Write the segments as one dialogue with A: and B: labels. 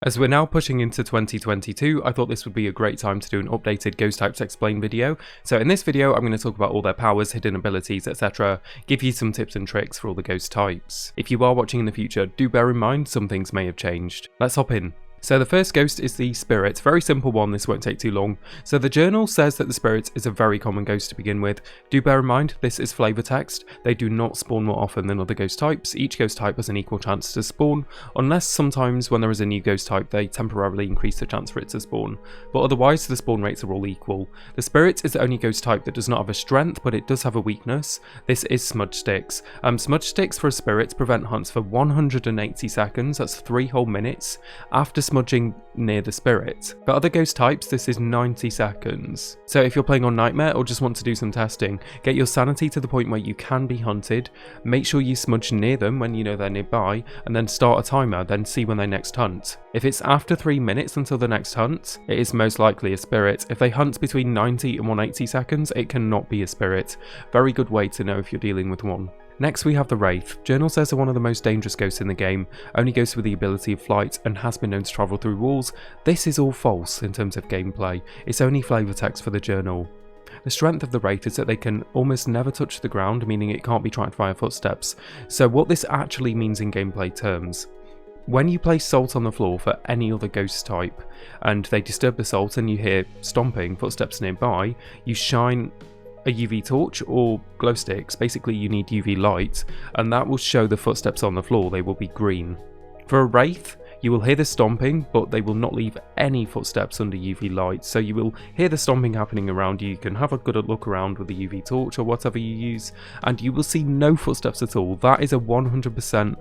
A: As we're now pushing into 2022, I thought this would be a great time to do an updated Ghost Types Explained video. So in this video, I'm going to talk about all their powers, hidden abilities, etc. Give you some tips and tricks for all the ghost types. If you are watching in the future, do bear in mind some things may have changed. Let's hop in. So the first ghost is the Spirit. Very simple one, this won't take too long. So the journal says that the Spirit is a very common ghost to begin with. Do bear in mind, this is flavor text. They do not spawn more often than other ghost types. Each ghost type has an equal chance to spawn, unless sometimes when there is a new ghost type they temporarily increase the chance for it to spawn. But otherwise the spawn rates are all equal. The Spirit is the only ghost type that does not have a strength, but it does have a weakness. This is smudge sticks. Smudge sticks for a Spirit prevent hunts for 180 seconds, that's 3 whole minutes, after smudging near the Spirit. For other ghost types, this is 90 seconds. So if you're playing on Nightmare or just want to do some testing, get your sanity to the point where you can be hunted, make sure you smudge near them when you know they're nearby, and then start a timer, then see when they next hunt. If it's after 3 minutes until the next hunt, it is most likely a Spirit. If they hunt between 90 and 180 seconds, it cannot be a Spirit. Very good way to know if you're dealing with one. Next we have the Wraith. Journal says they're one of the most dangerous ghosts in the game, only ghosts with the ability of flight and has been known to travel through walls. This is all false in terms of gameplay, it's only flavor text for the journal. The strength of the Wraith is that they can almost never touch the ground, meaning it can't be tracked via footsteps. So what this actually means in gameplay terms: when you place salt on the floor for any other ghost type, and they disturb the salt and you hear stomping, footsteps nearby, you shine a UV torch or glow sticks. Basically you need UV light, and that will show the footsteps on the floor. They will be green. For a Wraith, you will hear the stomping, but they will not leave any footsteps under UV light, so you will hear the stomping happening around you. You can have a good look around with the UV torch or whatever you use, and you will see no footsteps at all. That is a 100%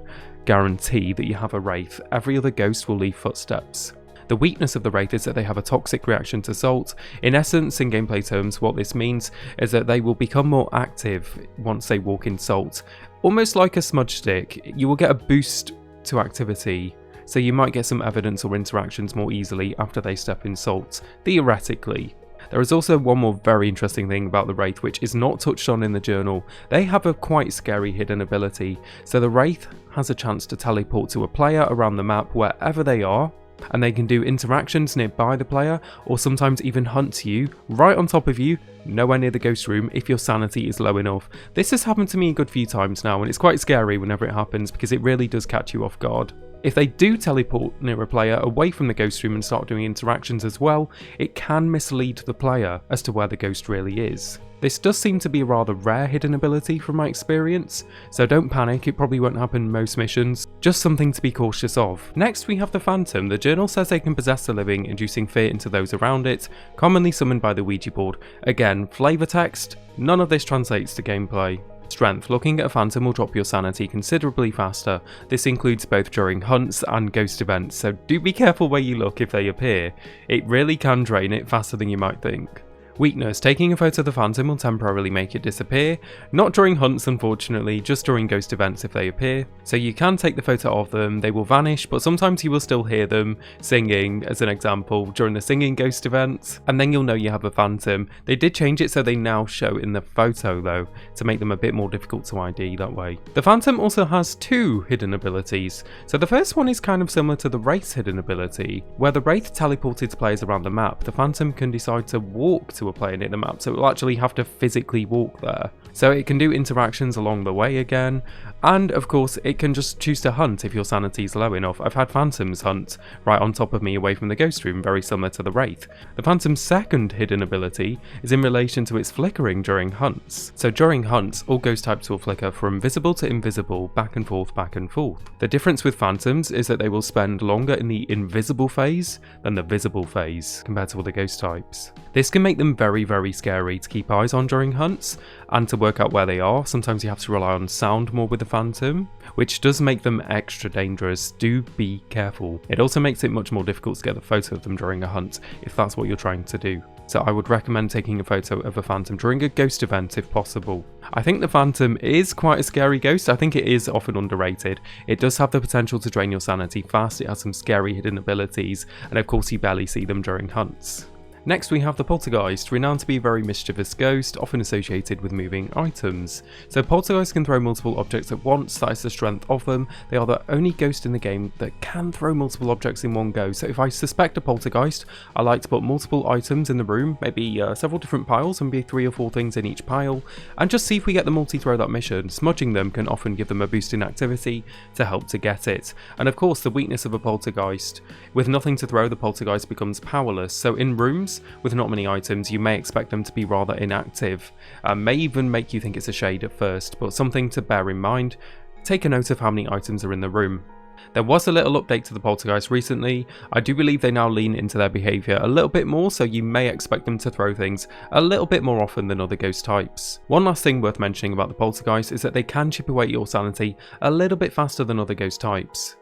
A: guarantee that you have a Wraith. Every other ghost will leave footsteps. The weakness of the Wraith is that they have a toxic reaction to salt. In essence, in gameplay terms, what this means is that they will become more active once they walk in salt. Almost like a smudge stick, you will get a boost to activity, so you might get some evidence or interactions more easily after they step in salt, theoretically. There is also one more very interesting thing about the Wraith which is not touched on in the journal. They have a quite scary hidden ability. So the Wraith has a chance to teleport to a player around the map wherever they are, and they can do interactions nearby the player, or sometimes even hunt you right on top of you, nowhere near the ghost room, if your sanity is low enough. This has happened to me a good few times now, and it's quite scary whenever it happens because it really does catch you off guard. If they do teleport near a player away from the ghost room and start doing interactions as well, it can mislead the player as to where the ghost really is. This does seem to be a rather rare hidden ability from my experience, so don't panic, it probably won't happen in most missions, just something to be cautious of. Next we have the Phantom. The journal says they can possess the living, inducing fear into those around it, commonly summoned by the Ouija board. Again, flavor text, none of this translates to gameplay. Strength. Looking at a Phantom will drop your sanity considerably faster. This includes both during hunts and ghost events, so do be careful where you look if they appear. It really can drain it faster than you might think. Weakness. Taking a photo of the Phantom will temporarily make it disappear. Not during hunts unfortunately, just during ghost events if they appear. So you can take the photo of them, they will vanish, but sometimes you will still hear them singing, as an example, during the singing ghost events, and then you'll know you have a Phantom. They did change it so they now show in the photo though, to make them a bit more difficult to ID that way. The Phantom also has 2 hidden abilities. So the first one is kind of similar to the Wraith's hidden ability. Where the Wraith teleported to players around the map, the Phantom can decide to walk to a player near the map, so it will actually have to physically walk there. So it can do interactions along the way again, and of course it can just choose to hunt if your sanity is low enough. I've had Phantoms hunt right on top of me away from the ghost room, very similar to the Wraith. The Phantom's second hidden ability is in relation to its flickering during hunts. So during hunts, all ghost types will flicker from visible to invisible, back and forth, back and forth. The difference with Phantoms is that they will spend longer in the invisible phase than the visible phase compared to other ghost types. This can make them very scary to keep eyes on during hunts, and to work out where they are, sometimes you have to rely on sound more with the Phantom, which does make them extra dangerous. Do be careful. It also makes it much more difficult to get a photo of them during a hunt, if that's what you're trying to do. So I would recommend taking a photo of a Phantom during a ghost event if possible. I think the Phantom is quite a scary ghost. I think it is often underrated. It does have the potential to drain your sanity fast, it has some scary hidden abilities, and of course you barely see them during hunts. Next we have the Poltergeist, renowned to be a very mischievous ghost, often associated with moving items. So Poltergeist can throw multiple objects at once, that is the strength of them. They are the only ghost in the game that can throw multiple objects in one go. So if I suspect a Poltergeist, I like to put multiple items in the room, maybe several different piles, and be 3 or 4 things in each pile, and just see if we get the multi-throw that mission. Smudging them can often give them a boost in activity to help to get it. And of course the weakness of a Poltergeist, with nothing to throw, the Poltergeist becomes powerless. So in rooms with not many items, you may expect them to be rather inactive, may even make you think it's a shade at first, but something to bear in mind. Take a note of how many items are in the room. There was a little update to the Poltergeist recently. I do believe they now lean into their behaviour a little bit more, so you may expect them to throw things a little bit more often than other ghost types. One last thing worth mentioning about the Poltergeist is that they can chip away at your sanity a little bit faster than other ghost types.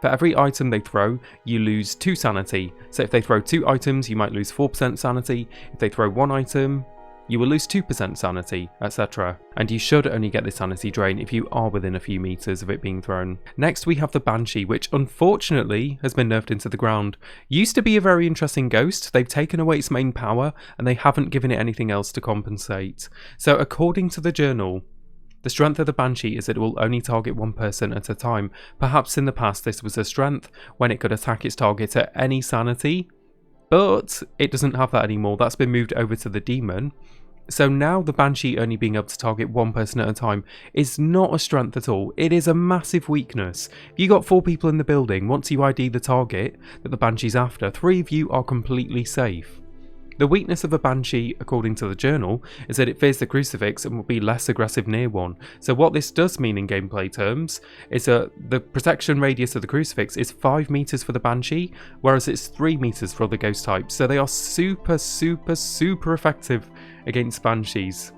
A: For every item they throw, you lose 2 sanity. So if they throw 2 items, you might lose 4% sanity. If they throw 1 item, you will lose 2% sanity, etc. And you should only get the sanity drain if you are within a few meters of it being thrown. Next we have the Banshee, which unfortunately has been nerfed into the ground. Used to be a very interesting ghost, they've taken away its main power and they haven't given it anything else to compensate. So according to the journal, the strength of the Banshee is that it will only target one person at a time. Perhaps in the past this was a strength when it could attack its target at any sanity, but it doesn't have that anymore. That's been moved over to the Demon. So now the Banshee only being able to target one person at a time is not a strength at all. It is a massive weakness. If you got 4 people in the building, once you ID the target that the Banshee's after, 3 of you are completely safe. The weakness of a Banshee, according to the journal, is that it fears the crucifix and will be less aggressive near one. So what this does mean in gameplay terms is that the protection radius of the crucifix is 5 meters for the Banshee, whereas it's 3 meters for other ghost types. So they are super effective against Banshees.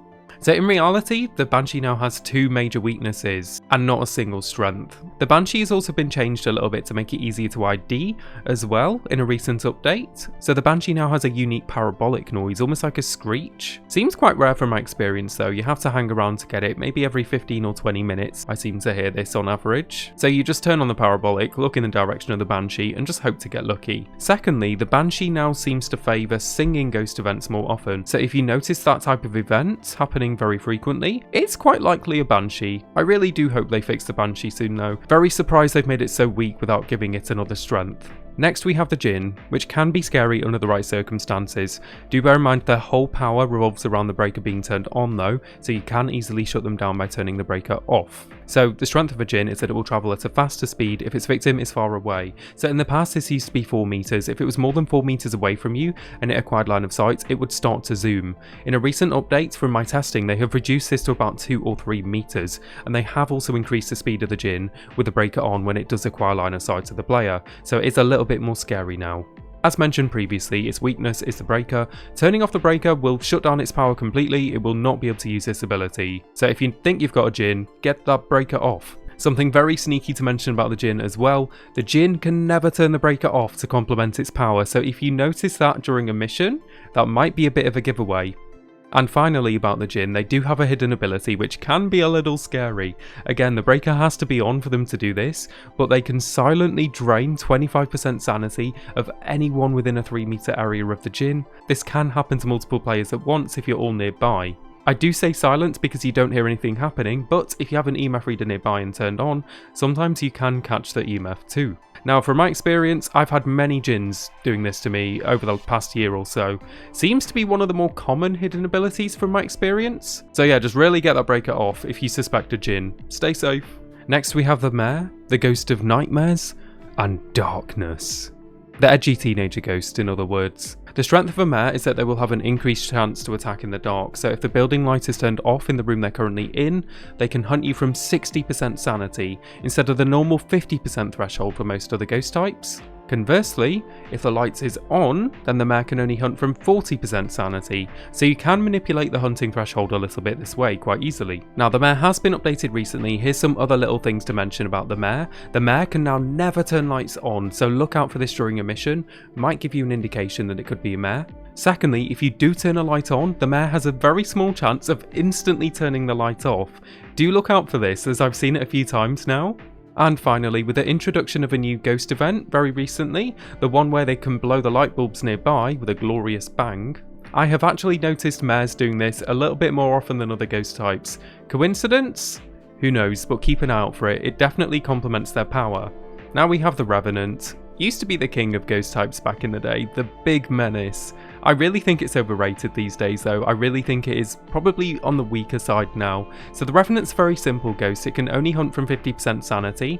A: So in reality, the Banshee now has 2 major weaknesses and not a single strength. The Banshee has also been changed a little bit to make it easier to ID as well in a recent update. So the Banshee now has a unique parabolic noise, almost like a screech. Seems quite rare from my experience though, you have to hang around to get it, maybe every 15 or 20 minutes I seem to hear this on average. So you just turn on the parabolic, look in the direction of the Banshee and just hope to get lucky. Secondly, the Banshee now seems to favour singing ghost events more often. So if you notice that type of event happening very frequently, it's quite likely a Banshee. I really do hope they fix the Banshee soon though. Very surprised they've made it so weak without giving it another strength. Next we have the Jinn, which can be scary under the right circumstances. Do bear in mind their whole power revolves around the breaker being turned on though, so you can easily shut them down by turning the breaker off. So the strength of a Jinn is that it will travel at a faster speed if its victim is far away. So in the past this used to be 4 meters. If it was more than 4 meters away from you and it acquired line of sight, it would start to zoom. In a recent update from my testing, they have reduced this to about 2 or 3 meters, and they have also increased the speed of the Jinn with the breaker on when it does acquire line of sight of the player. So it's a little bit more scary now. As mentioned previously, its weakness is the breaker. Turning off the breaker will shut down its power completely. It will not be able to use this ability. So if you think you've got a Jinn, get that breaker off. Something very sneaky to mention about the Jinn as well, the Jinn can never turn the breaker off to complement its power. So if you notice that during a mission, that might be a bit of a giveaway. And finally about the Jinn, they do have a hidden ability which can be a little scary. Again, the breaker has to be on for them to do this, but they can silently drain 25% sanity of anyone within a 3 meter area of the Jinn. This can happen to multiple players at once if you're all nearby. I do say silent because you don't hear anything happening, but if you have an EMF reader nearby and turned on, sometimes you can catch the EMF too. Now from my experience, I've had many Jinns doing this to me over the past year or so. Seems to be one of the more common hidden abilities from my experience. So yeah, just really get that breaker off if you suspect a Jinn. Stay safe. Next we have the Mare, the ghost of nightmares and darkness. The edgy teenager ghost, in other words. The strength of a Mare is that they will have an increased chance to attack in the dark, so if the building light is turned off in the room they're currently in, they can hunt you from 60% sanity, instead of the normal 50% threshold for most other ghost types. Conversely, if the light is on, then the Mare can only hunt from 40% sanity, so you can manipulate the hunting threshold a little bit this way quite easily. Now the Mare has been updated recently. Here's some other little things to mention about the Mare. The Mare can now never turn lights on, so look out for this during a mission. Might give you an indication that it could be a Mare. Secondly, if you do turn a light on, the Mare has a very small chance of instantly turning the light off. Do look out for this, as I've seen it a few times now. And finally, with the introduction of a new ghost event very recently, the one where they can blow the light bulbs nearby with a glorious bang, I have actually noticed mares doing this a little bit more often than other ghost types. Coincidence? Who knows, but keep an eye out for it, it definitely complements their power. Now we have the Revenant. Used to be the king of ghost types back in the day, the big menace. I really think it's overrated these days though, I really think it is probably on the weaker side now. So the Revenant's a very simple ghost, it can only hunt from 50% sanity,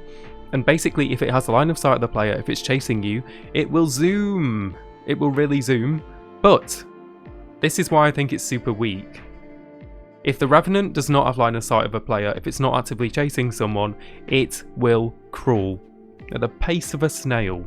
A: and basically if it has a line of sight of the player, if it's chasing you, it will zoom. It will really zoom. But this is why I think it's super weak. If the Revenant does not have line of sight of a player, if it's not actively chasing someone, it will crawl at the pace of a snail.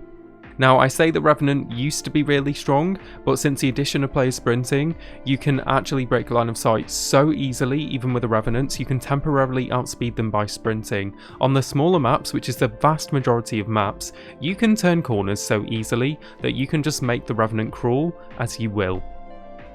A: Now I say the Revenant used to be really strong, but since the addition of players sprinting, you can actually break line of sight so easily. Even with the Revenants, you can temporarily outspeed them by sprinting. On the smaller maps, which is the vast majority of maps, you can turn corners so easily that you can just make the Revenant crawl as you will.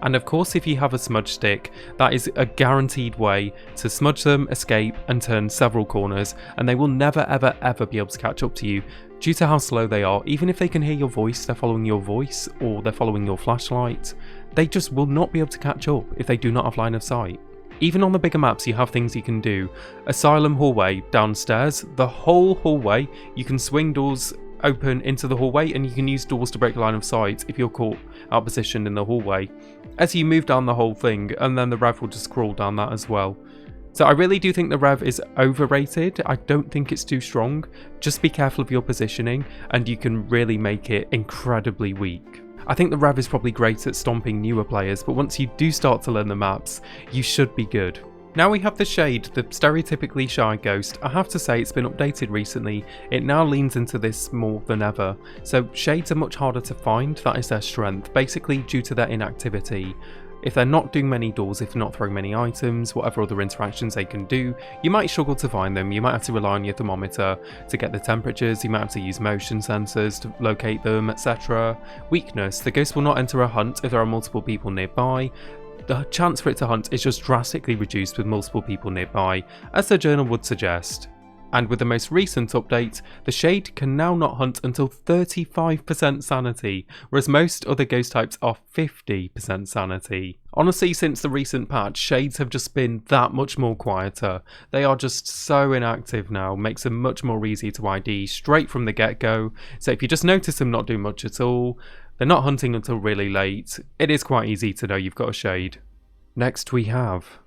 A: And of course if you have a smudge stick, that is a guaranteed way to smudge them, escape and turn several corners, and they will never ever be able to catch up to you due to how slow they are. Even if they can hear your voice, they're following your voice or they're following your flashlight, they just will not be able to catch up if they do not have line of sight. Even on the bigger maps you have things you can do. Asylum hallway downstairs, the whole hallway, you can swing doors open into the hallway and you can use doors to break line of sight if you're caught out positioned in the hallway as you move down the whole thing, and then the Rev will just crawl down that as well. So I really do think the Rev is overrated. I don't think it's too strong. Just be careful of your positioning and you can really make it incredibly weak. I think the Rev is probably great at stomping newer players, but once you do start to learn the maps, you should be good. Now we have the Shade, the stereotypically shy ghost. I have to say it's been updated recently, it now leans into this more than ever. So Shades are much harder to find, that is their strength, basically due to their inactivity. If they're not doing many doors, if not throwing many items, whatever other interactions they can do, you might struggle to find them. You might have to rely on your thermometer to get the temperatures, you might have to use motion sensors to locate them, etc. Weakness, the ghost will not enter a hunt if there are multiple people nearby. The chance for it to hunt is just drastically reduced with multiple people nearby, as the journal would suggest. And with the most recent update, the Shade can now not hunt until 35% sanity, whereas most other ghost types are 50% sanity. Honestly, since the recent patch, Shades have just been that much more quieter. They are just so inactive now, makes them much more easy to ID straight from the get-go. So if you just notice them not doing much at all, they're not hunting until really late, it is quite easy to know you've got a Shade. Next we have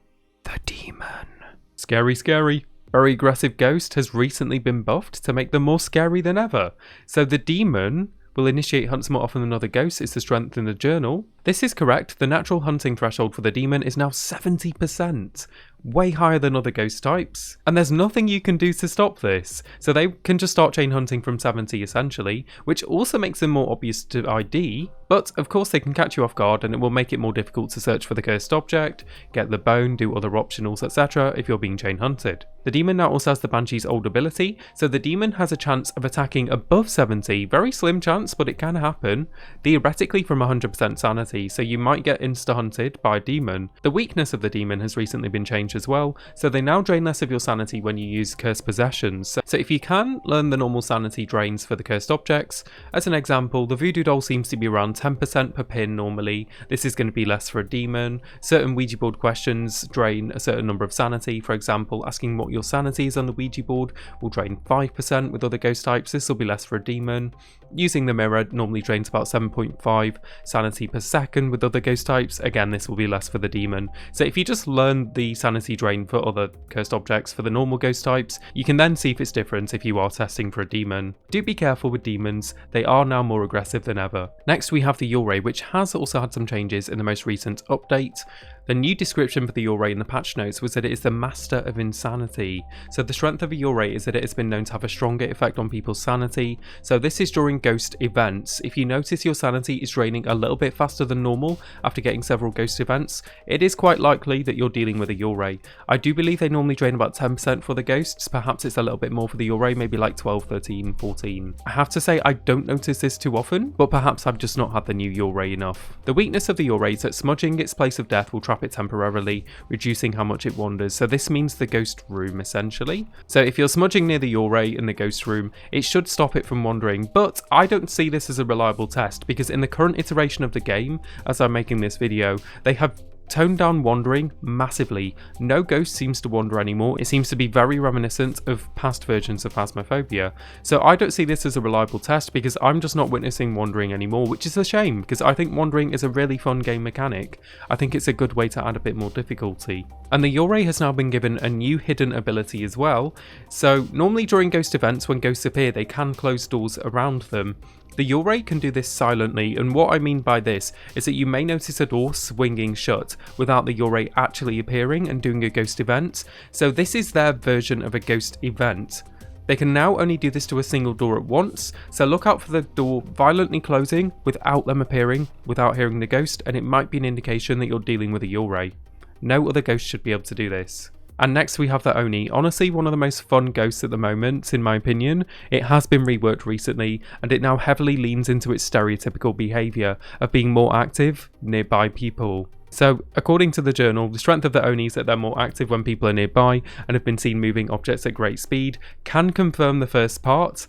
A: the Demon. Scary, scary. Very aggressive ghost has recently been buffed to make them more scary than ever. So the Demon will initiate hunts more often than other ghosts, it's the strength in the journal. This is correct, the natural hunting threshold for the Demon is now 70%, way higher than other ghost types. And there's nothing you can do to stop this, so they can just start chain hunting from 70 essentially, which also makes them more obvious to ID, but of course they can catch you off guard and it will make it more difficult to search for the cursed object, get the bone, do other optionals, etc. if you're being chain hunted. The Demon now also has the Banshee's old ability, so the Demon has a chance of attacking above 70, very slim chance but it can happen, theoretically from 100% sanity, so you might get insta-hunted by a Demon. The weakness of the Demon has recently been changed as well, so they now drain less of your sanity when you use cursed possessions. So if you can, learn the normal sanity drains for the cursed objects. As an example, the Voodoo Doll seems to be around 10% per pin normally, this is going to be less for a Demon. Certain Ouija board questions drain a certain number of sanity, for example asking what your sanity is on the Ouija board will drain 5% with other ghost types, this will be less for a Demon. Using the mirror normally drains about 7.5 sanity per second with other ghost types, again this will be less for the Demon. So if you just learn the sanity drain for other cursed objects for the normal ghost types, you can then see if it's different if you are testing for a Demon. Do be careful with Demons, they are now more aggressive than ever. Next we have the Yurei, which has also had some changes in the most recent update. The new description for the Yurei in the patch notes was that it is the Master of Insanity. So the strength of a Yurei is that it has been known to have a stronger effect on people's sanity. So this is during ghost events. If you notice your sanity is draining a little bit faster than normal after getting several ghost events, it is quite likely that you're dealing with a Yurei. I do believe they normally drain about 10% for the ghosts, perhaps it's a little bit more for the Yurei, maybe like 12, 13, 14. I have to say I don't notice this too often, but perhaps I've just not had the new Yurei enough. The weakness of the Yurei is that smudging its place of death will try trap it temporarily, reducing how much it wanders. So this means the ghost room essentially. So if you're smudging near the Yurei in the ghost room, it should stop it from wandering, but I don't see this as a reliable test because in the current iteration of the game, as I'm making this video, they have toned down wandering massively. No ghost seems to wander anymore. It seems to be very reminiscent of past versions of Phasmophobia. So I don't see this as a reliable test because I'm just not witnessing wandering anymore, which is a shame because I think wandering is a really fun game mechanic. I think it's a good way to add a bit more difficulty. And the Yurei has now been given a new hidden ability as well. So normally during ghost events, when ghosts appear, they can close doors around them. The Yurei can do this silently, and what I mean by this is that you may notice a door swinging shut without the Yurei actually appearing and doing a ghost event. So this is their version of a ghost event. They can now only do this to a single door at once, so look out for the door violently closing without them appearing, without hearing the ghost, and it might be an indication that you're dealing with a Yurei. No other ghost should be able to do this. And next we have the Oni, honestly one of the most fun ghosts at the moment in my opinion. It has been reworked recently and it now heavily leans into its stereotypical behaviour of being more active nearby people. So according to the journal, the strength of the Oni is that they're more active when people are nearby and have been seen moving objects at great speed, can confirm the first part.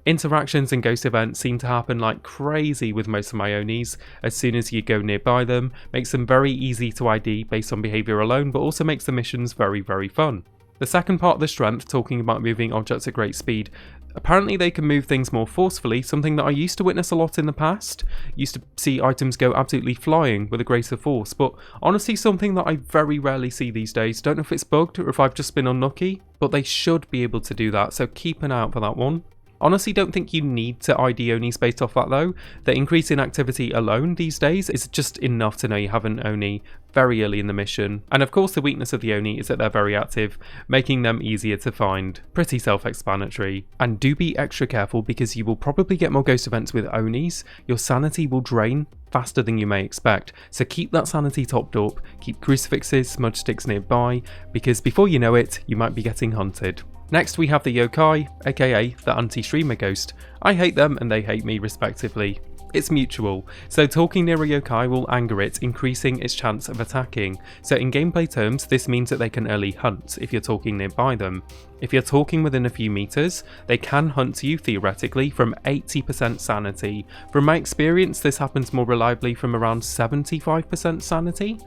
A: Interactions and ghost events seem to happen like crazy with most of my Onis as soon as you go nearby them, makes them very easy to ID based on behaviour alone, but also makes the missions very fun. The second part of the strength, talking about moving objects at great speed, apparently they can move things more forcefully, something that I used to witness a lot in the past. Used to see items go absolutely flying with a greater force, but honestly something that I very rarely see these days. Don't know if it's bugged or if I've just been unlucky, but they should be able to do that, so keep an eye out for that one. Honestly, don't think you need to ID Onis based off that though. The increase in activity alone these days is just enough to know you have an Oni very early in the mission. And of course the weakness of the Oni is that they're very active, making them easier to find. Pretty self-explanatory. And do be extra careful because you will probably get more ghost events with Onis. Your sanity will drain faster than you may expect, so keep that sanity topped up, keep crucifixes, smudge sticks nearby, because before you know it, you might be getting hunted. Next we have the Yokai, aka the anti-streamer ghost. I hate them and they hate me respectively. It's mutual, so talking near a Yokai will anger it, increasing its chance of attacking. So in gameplay terms, this means that they can early hunt if you're talking nearby them. If you're talking within a few meters, they can hunt you theoretically from 80% sanity. From my experience, this happens more reliably from around 75% sanity.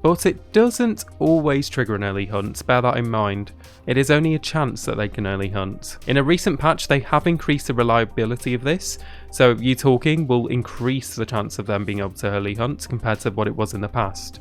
A: But it doesn't always trigger an early hunt, bear that in mind. It is only a chance that they can early hunt. In a recent patch they have increased the reliability of this, so you talking will increase the chance of them being able to early hunt compared to what it was in the past.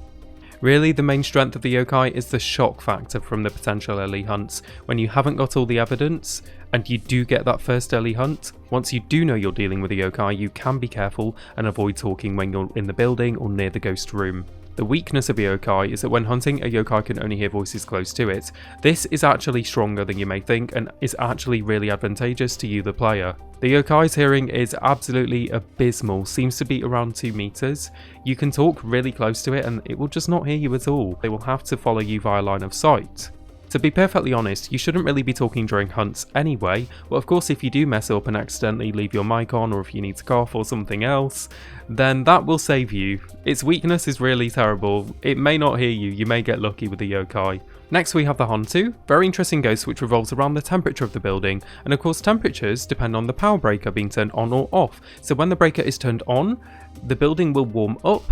A: Really, the main strength of the Yokai is the shock factor from the potential early hunts. When you haven't got all the evidence, and you do get that first early hunt, once you do know you're dealing with a Yokai, you can be careful and avoid talking when you're in the building or near the ghost room. The weakness of a Yokai is that when hunting, a Yokai can only hear voices close to it. This is actually stronger than you may think and is actually really advantageous to you, the player. The Yokai's hearing is absolutely abysmal, seems to be around 2 meters. You can talk really close to it and it will just not hear you at all. They will have to follow you via line of sight. To be perfectly honest, you shouldn't really be talking during hunts anyway, but of course if you do mess up and accidentally leave your mic on, or if you need to cough or something else, then that will save you. Its weakness is really terrible. It may not hear you, you may get lucky with the Yokai. Next we have the Hantu, very interesting ghost which revolves around the temperature of the building, and of course temperatures depend on the power breaker being turned on or off, so when the breaker is turned on, the building will warm up,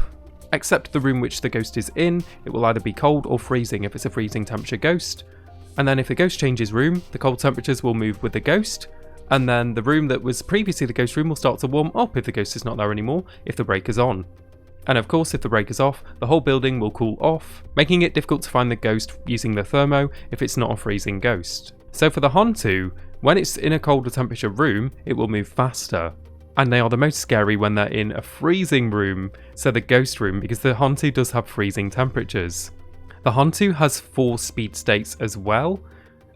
A: except the room which the ghost is in. It will either be cold or freezing if it's a freezing temperature ghost. And then if the ghost changes room, the cold temperatures will move with the ghost, and then the room that was previously the ghost room will start to warm up if the ghost is not there anymore, if the breaker's on. And of course if the breaker's off, the whole building will cool off, making it difficult to find the ghost using the thermo if it's not a freezing ghost. So for the Hantu, when it's in a colder temperature room, it will move faster. And they are the most scary when they're in a freezing room, so the ghost room, because the Hantu does have freezing temperatures. The Hantu has 4 speed states as well,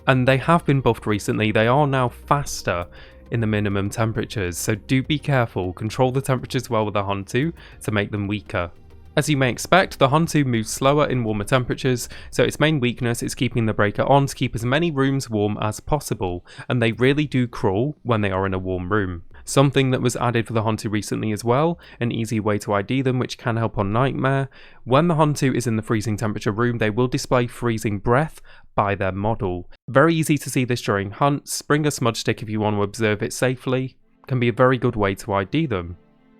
A: and they have been buffed recently. They are now faster in the minimum temperatures, so do be careful, control the temperatures well with the Hantu to make them weaker. As you may expect, the Hantu moves slower in warmer temperatures, so its main weakness is keeping the breaker on to keep as many rooms warm as possible, and they really do crawl when they are in a warm room. Something that was added for the Hantu recently as well, an easy way to ID them which can help on Nightmare. When the Hantu is in the freezing temperature room, they will display freezing breath by their model. Very easy to see this during hunts. Bring a smudge stick if you want to observe it safely. Can be a very good way to ID them.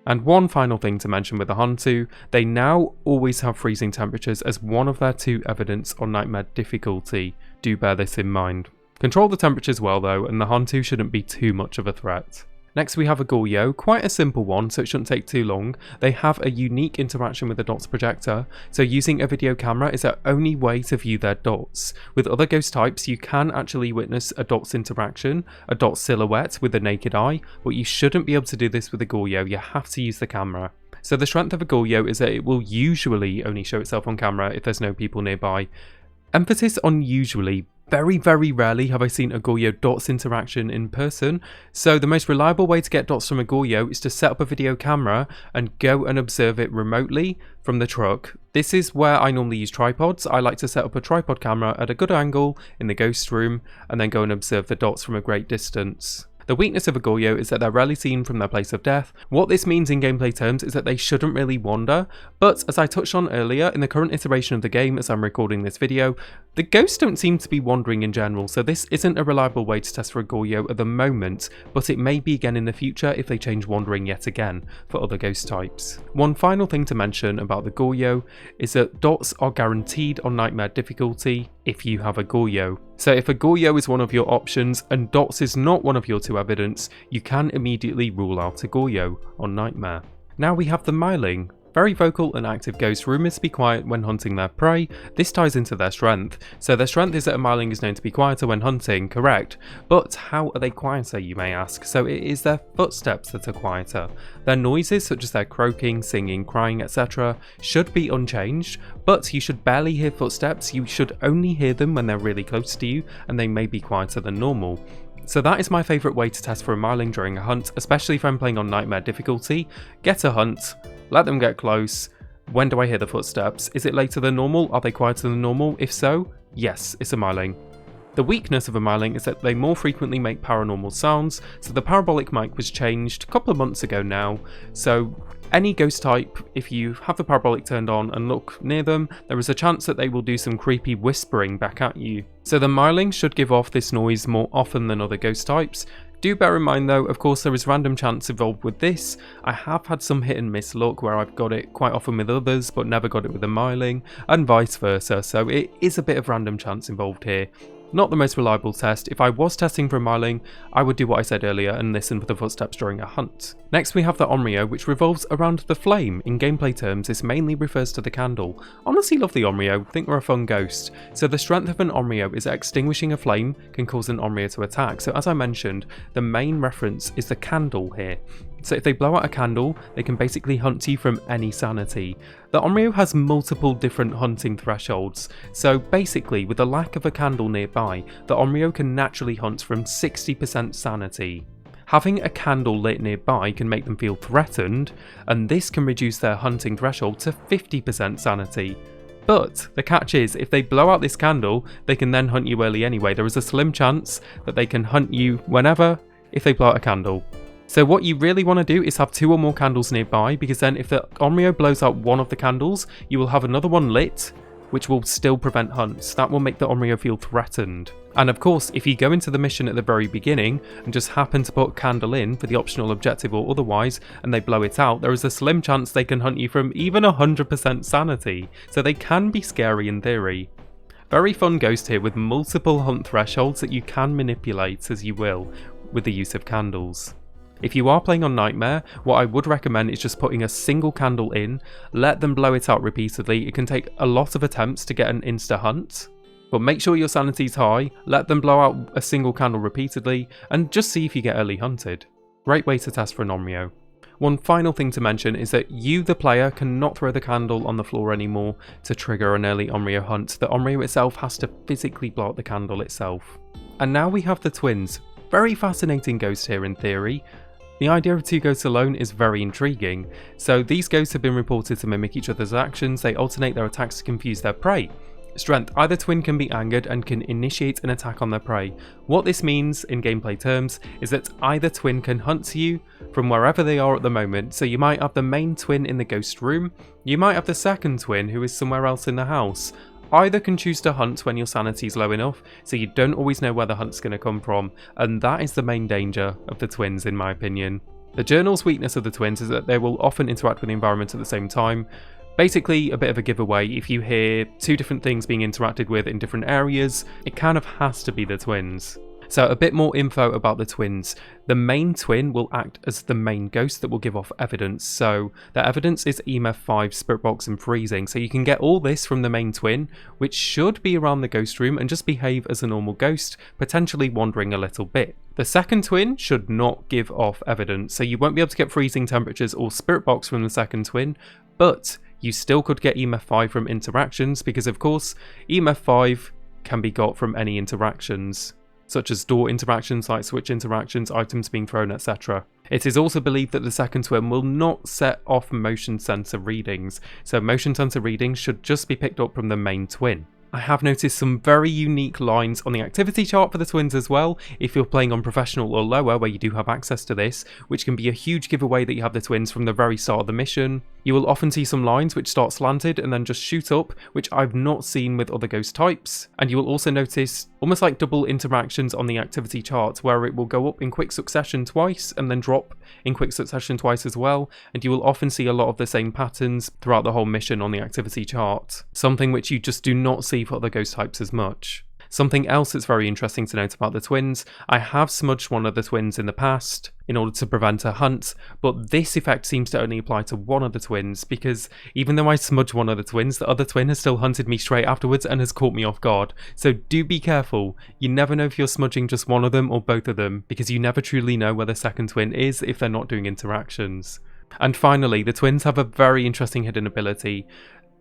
A: And one final thing to mention with the Hantu, they now always have freezing temperatures as one of their 2 evidence on Nightmare difficulty. Do bear this in mind. Control the temperatures well though, and the Hantu shouldn't be too much of a threat. Next we have a Goryo, quite a simple one so it shouldn't take too long. They have a unique interaction with the dots projector, so using a video camera is their only way to view their dots. With other ghost types you can actually witness a dots interaction, a dot silhouette with the naked eye, but you shouldn't be able to do this with a Goryo, you have to use the camera. So the strength of a Goryo is that it will usually only show itself on camera if there's no people nearby. Emphasis on usually. Very, very rarely have I seen a Goryo dots interaction in person, so the most reliable way to get dots from a Goryo is to set up a video camera and go and observe it remotely from the truck. This is where I normally use tripods. I like to set up a tripod camera at a good angle in the ghost room and then go and observe the dots from a great distance. The weakness of a Goryo is that they're rarely seen from their place of death. What this means in gameplay terms is that they shouldn't really wander, but as I touched on earlier, in the current iteration of the game as I'm recording this video, the ghosts don't seem to be wandering in general, so this isn't a reliable way to test for a Goryo at the moment, but it may be again in the future if they change wandering yet again for other ghost types. One final thing to mention about the Goryo is that dots are guaranteed on Nightmare difficulty if you have a Goryo. So if a Goryo is one of your options and dots is not one of your 2 evidence, you can immediately rule out a Goryo on Nightmare. Now we have the Myling. Very vocal and active ghosts, rumoured to be quiet when hunting their prey. This ties into their strength. So their strength is that a Myling is known to be quieter when hunting, correct. But how are they quieter, you may ask? So it is their footsteps that are quieter. Their noises, such as their croaking, singing, crying, etc. should be unchanged, but you should barely hear footsteps. You should only hear them when they're really close to you, and they may be quieter than normal. So that is my favourite way to test for a Myling during a hunt, especially if I'm playing on Nightmare difficulty. Get a hunt, let them get close. When do I hear the footsteps? Is it later than normal? Are they quieter than normal? If so, yes, it's a Myling. The weakness of a Myling is that they more frequently make paranormal sounds, so the parabolic mic was changed a couple of months ago now, so any ghost type, if you have the parabolic turned on and look near them, there is a chance that they will do some creepy whispering back at you. So the Myling should give off this noise more often than other ghost types. Do bear in mind though, of course there is random chance involved with this. I have had some hit and miss luck where I've got it quite often with others but never got it with a Myling, and vice versa, so it is a bit of random chance involved here. Not the most reliable test. If I was testing for a Myling, I would do what I said earlier and listen for the footsteps during a hunt. Next we have the Onryo, which revolves around the flame. In gameplay terms, this mainly refers to the candle. Honestly love the Onryo, think they're a fun ghost. So the strength of an Onryo is that extinguishing a flame can cause an Onryo to attack. So as I mentioned, the main reference is the candle here. So if they blow out a candle, they can basically hunt you from any sanity. The Onryo has multiple different hunting thresholds, so basically with the lack of a candle nearby, the Onryo can naturally hunt from 60% sanity. Having a candle lit nearby can make them feel threatened, and this can reduce their hunting threshold to 50% sanity. But the catch is, if they blow out this candle, they can then hunt you early anyway. There is a slim chance that they can hunt you whenever if they blow out a candle. So what you really want to do is have 2 or more candles nearby, because then if the Onryo blows out one of the candles, you will have another one lit, which will still prevent hunts. That will make the Onryo feel threatened. And of course, if you go into the mission at the very beginning and just happen to put a candle in for the optional objective or otherwise, and they blow it out, there is a slim chance they can hunt you from even 100% sanity. So they can be scary in theory. Very fun ghost here with multiple hunt thresholds that you can manipulate as you will with the use of candles. If you are playing on Nightmare, what I would recommend is just putting a single candle in, let them blow it out repeatedly. It can take a lot of attempts to get an insta hunt, but make sure your sanity's high, let them blow out a single candle repeatedly, and just see if you get early hunted. Great way to test for an Onryo. One final thing to mention is that you, the player, cannot throw the candle on the floor anymore to trigger an early Onryo hunt. The Onryo itself has to physically blow out the candle itself. And now we have the twins. Very fascinating ghosts here in theory. The idea of 2 ghosts alone is very intriguing. So these ghosts have been reported to mimic each other's actions, they alternate their attacks to confuse their prey. Strength. Either twin can be angered and can initiate an attack on their prey. What this means in gameplay terms is that either twin can hunt you from wherever they are at the moment. So you might have the main twin in the ghost room, you might have the second twin who is somewhere else in the house. Either can choose to hunt when your sanity is low enough, so you don't always know where the hunt's going to come from, and that is the main danger of the twins in my opinion. The journal's weakness of the twins is that they will often interact with the environment at the same time. Basically, a bit of a giveaway. If you hear two different things being interacted with in different areas, it kind of has to be the twins. So a bit more info about the twins. The main twin will act as the main ghost that will give off evidence. So the evidence is EMF 5, Spirit Box and Freezing. So you can get all this from the main twin, which should be around the ghost room and just behave as a normal ghost, potentially wandering a little bit. The second twin should not give off evidence, so you won't be able to get freezing temperatures or Spirit Box from the second twin, but you still could get EMF 5 from interactions, because of course EMF 5 can be got from any interactions, such as door interactions, light switch interactions, items being thrown, etc. It is also believed that the second twin will not set off motion sensor readings, so motion sensor readings should just be picked up from the main twin. I have noticed some very unique lines on the activity chart for the twins as well, if you're playing on professional or lower where you do have access to this, which can be a huge giveaway that you have the twins from the very start of the mission. You will often see some lines which start slanted and then just shoot up, which I've not seen with other ghost types, and you will also notice almost like double interactions on the activity chart where it will go up in quick succession twice and then drop in quick succession twice as well, and you will often see a lot of the same patterns throughout the whole mission on the activity chart, something which you just do not see for other ghost types as much. Something else that's very interesting to note about the twins, I have smudged one of the twins in the past in order to prevent a hunt, but this effect seems to only apply to one of the twins, because even though I smudged one of the twins, the other twin has still hunted me straight afterwards and has caught me off guard. So do be careful, you never know if you're smudging just one of them or both of them, because you never truly know where the second twin is if they're not doing interactions. And finally, the twins have a very interesting hidden ability.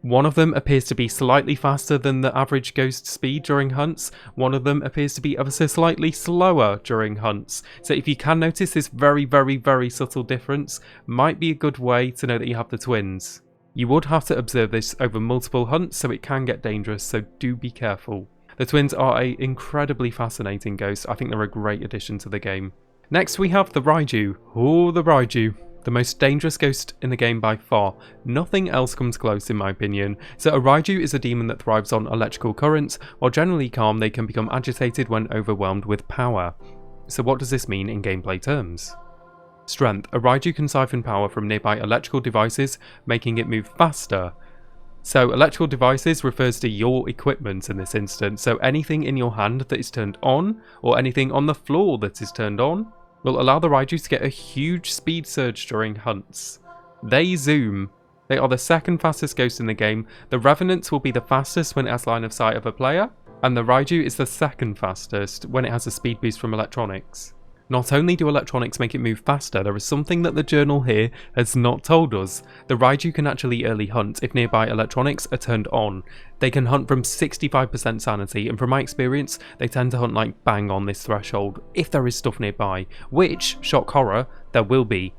A: One of them appears to be slightly faster than the average ghost speed during hunts, one of them appears to be ever so slightly slower during hunts. So if you can notice this very subtle difference, might be a good way to know that you have the twins. You would have to observe this over multiple hunts, so it can get dangerous, so do be careful. The twins are an incredibly fascinating ghost. I think they're a great addition to the game. Next we have the Raiju. Oh, the Raiju. The most dangerous ghost in the game by far. Nothing else comes close in my opinion. So a Raiju is a demon that thrives on electrical currents. While generally calm, they can become agitated when overwhelmed with power. So what does this mean in gameplay terms? Strength. A Raiju can siphon power from nearby electrical devices, making it move faster. So electrical devices refers to your equipment in this instance. So anything in your hand that is turned on, or anything on the floor that is turned on, will allow the Raiju to get a huge speed surge during hunts. They zoom. They are the second fastest ghost in the game. The Revenant will be the fastest when it has line of sight of a player, and the Raiju is the second fastest when it has a speed boost from electronics. Not only do electronics make it move faster, there is something that the journal here has not told us. The Raiju can actually early hunt if nearby electronics are turned on. They can hunt from 65% sanity, and from my experience, they tend to hunt like bang on this threshold if there is stuff nearby, which, shock horror, there will be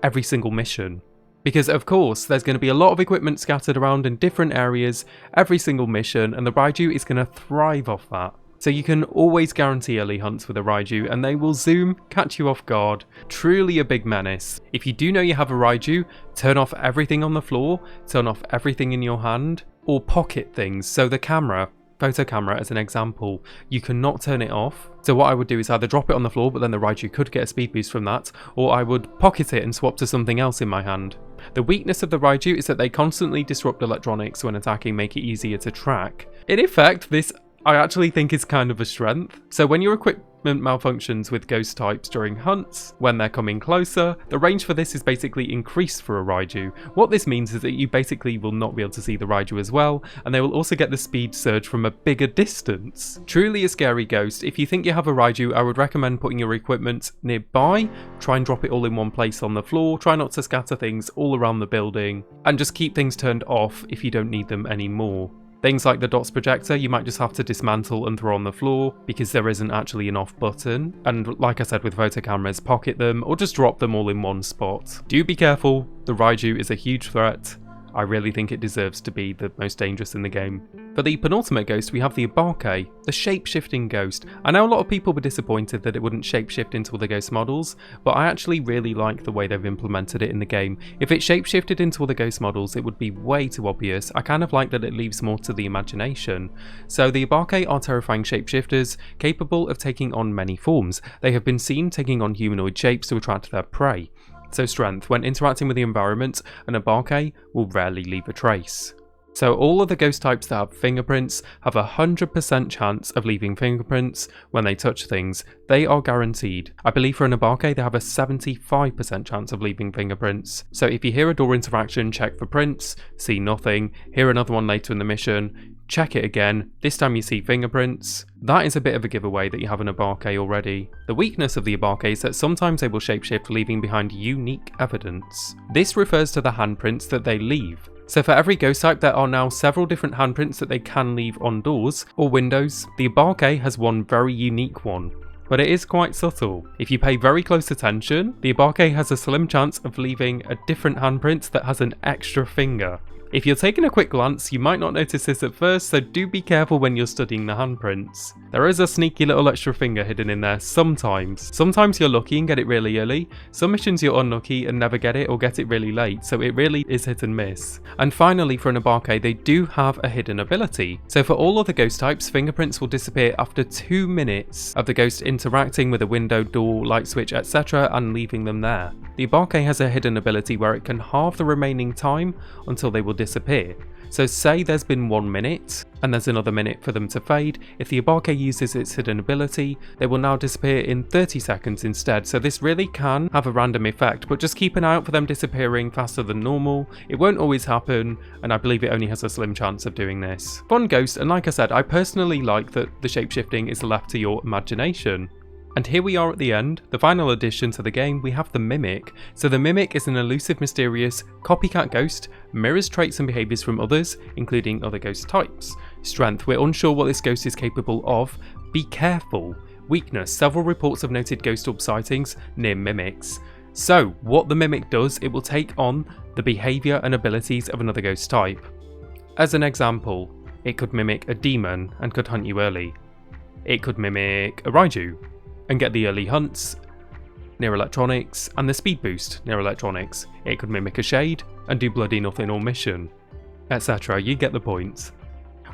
A: every single mission. Because of course, there's going to be a lot of equipment scattered around in different areas every single mission, and the Raiju is going to thrive off that. So you can always guarantee early hunts with a Raiju, and they will zoom, catch you off guard. Truly a big menace. If you do know you have a Raiju, turn off everything on the floor, turn off everything in your hand, or pocket things. So the camera, photo camera as an example, you cannot turn it off. So what I would do is either drop it on the floor, but then the Raiju could get a speed boost from that, or I would pocket it and swap to something else in my hand. The weakness of the Raiju is that they constantly disrupt electronics when attacking, make it easier to track. In effect, this I actually think is kind of a strength. So when your equipment malfunctions with ghost types during hunts, when they're coming closer, the range for this is basically increased for a Raiju. What this means is that you basically will not be able to see the Raiju as well, and they will also get the speed surge from a bigger distance. Truly a scary ghost. If you think you have a Raiju, I would recommend putting your equipment nearby, try and drop it all in one place on the floor, try not to scatter things all around the building, and just keep things turned off if you don't need them anymore. Things like the DOTS projector, you might just have to dismantle and throw on the floor because there isn't actually an off button. And like I said with photo cameras, pocket them or just drop them all in one spot. Do be careful, the Raiju is a huge threat. I really think it deserves to be the most dangerous in the game. For the penultimate ghost, we have the Obake, the shape-shifting ghost. I know a lot of people were disappointed that it wouldn't shape-shift into other ghost models, but I actually really like the way they've implemented it in the game. If it shape-shifted into other ghost models, it would be way too obvious. I kind of like that it leaves more to the imagination. So the Obake are terrifying shapeshifters, capable of taking on many forms. They have been seen taking on humanoid shapes to attract their prey. So strength, when interacting with the environment, an Obake will rarely leave a trace. So all of the ghost types that have fingerprints have a 100% chance of leaving fingerprints when they touch things. They are guaranteed. I believe for an Obake they have a 75% chance of leaving fingerprints. So if you hear a door interaction, check for prints, see nothing, hear another one later in the mission, check it again, this time you see fingerprints. That is a bit of a giveaway that you have an Obake already. The weakness of the Obake is that sometimes they will shapeshift, leaving behind unique evidence. This refers to the handprints that they leave. So for every ghost type there are now several different handprints that they can leave on doors or windows. The Obake has one very unique one, but it is quite subtle. If you pay very close attention, the Obake has a slim chance of leaving a different handprint that has an extra finger. If you're taking a quick glance, you might not notice this at first, so do be careful when you're studying the handprints. There is a sneaky little extra finger hidden in there sometimes. Sometimes you're lucky and get it really early, some missions you're unlucky and never get it or get it really late, so it really is hit and miss. And finally for an Obake, they do have a hidden ability. So for all other ghost types, fingerprints will disappear after 2 minutes of the ghost interacting with a window, door, light switch, etc. and leaving them there. The Obake has a hidden ability where it can halve the remaining time until they will disappear. So say there's been 1 minute and there's another minute for them to fade. If the Obake uses its hidden ability, they will now disappear in 30 seconds instead. So this really can have a random effect, but just keep an eye out for them disappearing faster than normal. It won't always happen, and I believe it only has a slim chance of doing this. Fun ghost, and like I said, I personally like that the shapeshifting is left to your imagination. And here we are at the end, the final addition to the game. We have the Mimic. So the Mimic is an elusive, mysterious, copycat ghost, mirrors traits and behaviours from others, including other ghost types. Strength, we're unsure what this ghost is capable of. Be careful. Weakness, several reports have noted ghost orb sightings near Mimics. So, what the Mimic does, it will take on the behaviour and abilities of another ghost type. As an example, it could mimic a demon and could hunt you early. It could mimic a Raiju and get the early hunts near electronics and the speed boost near electronics. It could mimic a shade and do bloody nothing or mission, etc. You get the point.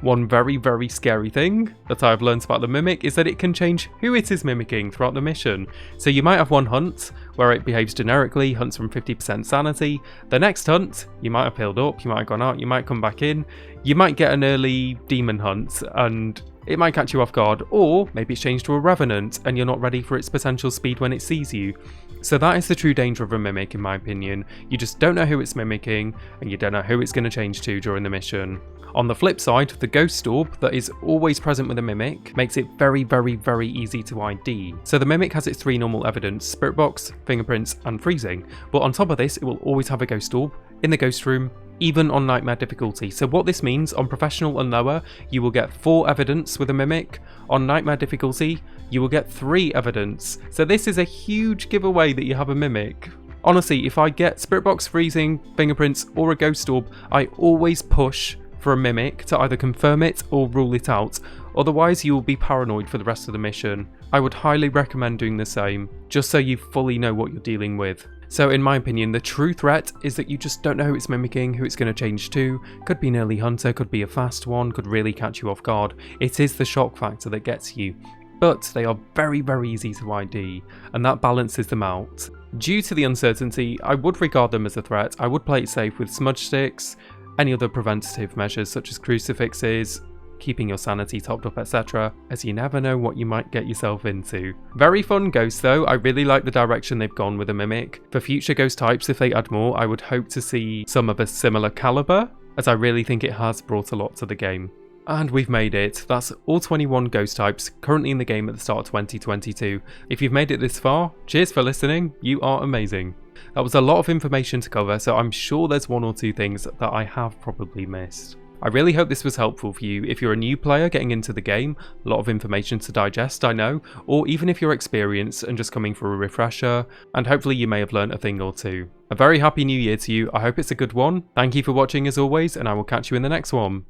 A: One very, very scary thing that I've learned about the Mimic is that it can change who it is mimicking throughout the mission. So you might have one hunt where it behaves generically, hunts from 50% sanity. The next hunt, you might have healed up, you might have gone out, you might come back in. You might get an early demon hunt and it might catch you off guard, or maybe it's changed to a Revenant and you're not ready for its potential speed when it sees you. So that is the true danger of a Mimic in my opinion. You just don't know who it's mimicking and you don't know who it's going to change to during the mission. On the flip side, the ghost orb that is always present with a Mimic makes it very, very, very easy to ID. So the Mimic has its 3 normal evidence: spirit box, fingerprints and freezing. But on top of this, it will always have a ghost orb in the ghost room, even on nightmare difficulty. So what this means, on professional and lower, you will get 4 evidence with a Mimic. On nightmare difficulty, you will get 3 evidence. So this is a huge giveaway that you have a Mimic. Honestly, if I get spirit box, freezing, fingerprints or a ghost orb, I always push for a Mimic to either confirm it or rule it out. Otherwise you will be paranoid for the rest of the mission. I would highly recommend doing the same, just so you fully know what you're dealing with. So in my opinion, the true threat is that you just don't know who it's mimicking, who it's going to change to. Could be an early hunter, could be a fast one, could really catch you off guard. It is the shock factor that gets you. But they are very, very easy to ID, and that balances them out. Due to the uncertainty, I would regard them as a threat. I would play it safe with smudge sticks, any other preventative measures such as crucifixes, keeping your sanity topped up, etc., as you never know what you might get yourself into. Very fun ghost though. I really like the direction they've gone with a Mimic. For future ghost types, if they add more, I would hope to see some of a similar caliber, as I really think it has brought a lot to the game. And we've made it. That's all 21 ghost types currently in the game at the start of 2022. If you've made it this far, cheers for listening, you are amazing. That was a lot of information to cover, so I'm sure there's 1 or 2 things that I have probably missed. I really hope this was helpful for you if you're a new player getting into the game, a lot of information to digest I know, or even if you're experienced and just coming for a refresher, and hopefully you may have learnt a thing or two. A very happy new year to you, I hope it's a good one, thank you for watching as always, and I will catch you in the next one.